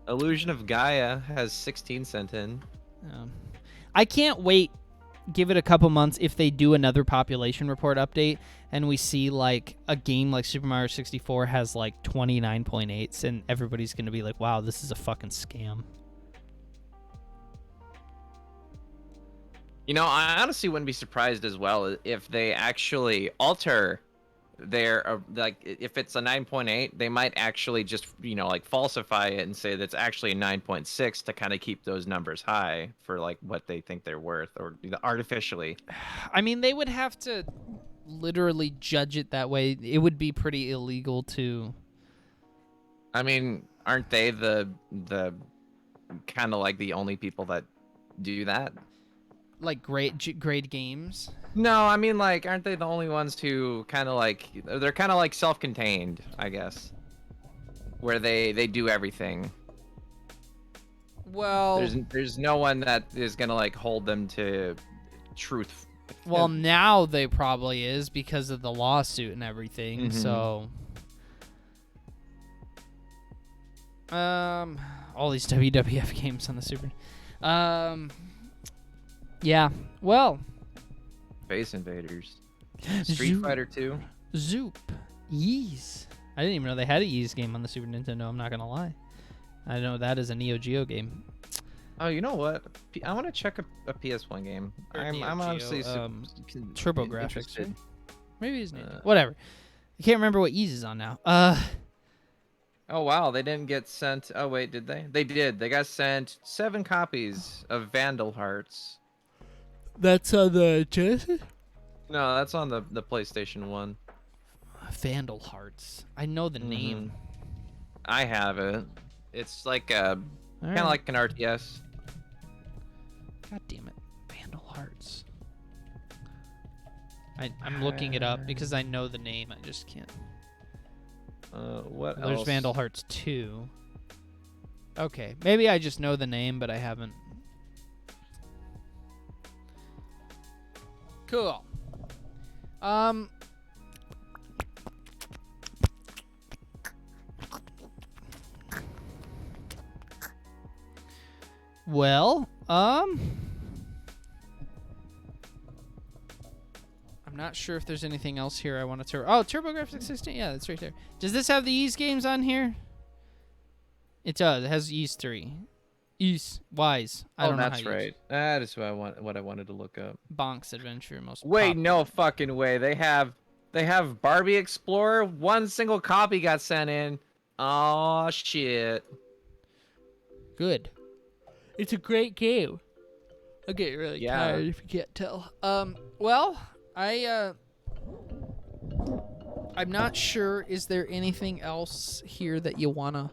Illusion of Gaia has 16 sent in. I can't wait give it a couple months if they do another population report update and we see like a game like Super Mario 64 has like 29.8s and everybody's going to be like, wow, this is a fucking scam. You know, I honestly wouldn't be surprised as well if they actually alter their, like, if it's a 9.8, they might actually just, you know, like falsify it and say that's actually a 9.6 to kind of keep those numbers high for like what they think they're worth, or artificially. I mean, they would have to literally judge it that way. It would be pretty illegal to. I mean, aren't they the kind of like the only people that do that? Like grade games. No, I mean, like, aren't they the only ones who kind of like, they're kind of like self-contained, I guess, where they do everything. Well, there's no one that is gonna like hold them to truth. Well, now they probably is because of the lawsuit and everything. Mm-hmm. So, all these WWF games on the Super. Yeah. Well. Space Invaders. Street Fighter 2. Zoop. Ys. I didn't even know they had a Ys game on the Super Nintendo. I'm not gonna lie. I know that is a Neo Geo game. Oh, you know what? I want to check a PS1 game. I'm honestly Turbo Graphics. interested. Right? Maybe it's whatever. I can't remember what Ys is on now. Oh wow, they didn't get sent. Oh wait, did they? They did. They got sent 7 copies of Vandal Hearts. That's on the Genesis? No, that's on the PlayStation 1. Vandal Hearts. I know the name. I have it. It's like kind of like an RTS. God damn it. Vandal Hearts. I'm looking it up because I know the name. I just can't. What else? There's Vandal Hearts 2. Okay. Maybe I just know the name, but I haven't. Cool. Well, I'm not sure if there's anything else here I want to Oh, TurboGrafx 16. Yeah, that's right there. Does this have the Ys games on here? It does. It has Ys 3. Ys. Wise. I don't know that's right. That is what I wanted to look up. Bonk's Adventure. Most Wait, no fucking way. They have Barbie Explorer. One single copy got sent in. Oh shit. Good. It's a great game. I'll get really tired if you can't tell. Well, I'm not sure. Is there anything else here that you wanna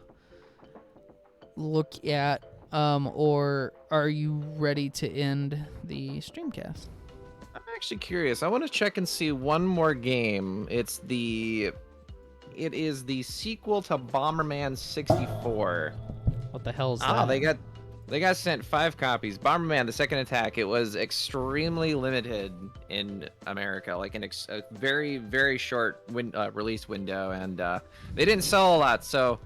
look at? Or are you ready to end the Streamcast? I'm actually curious. I want to check and see one more game. It is the sequel to Bomberman 64. What the hell is that? They got sent 5 copies. Bomberman: The Second Attack. It was extremely limited in America, like a very, very short release window, and they didn't sell a lot. So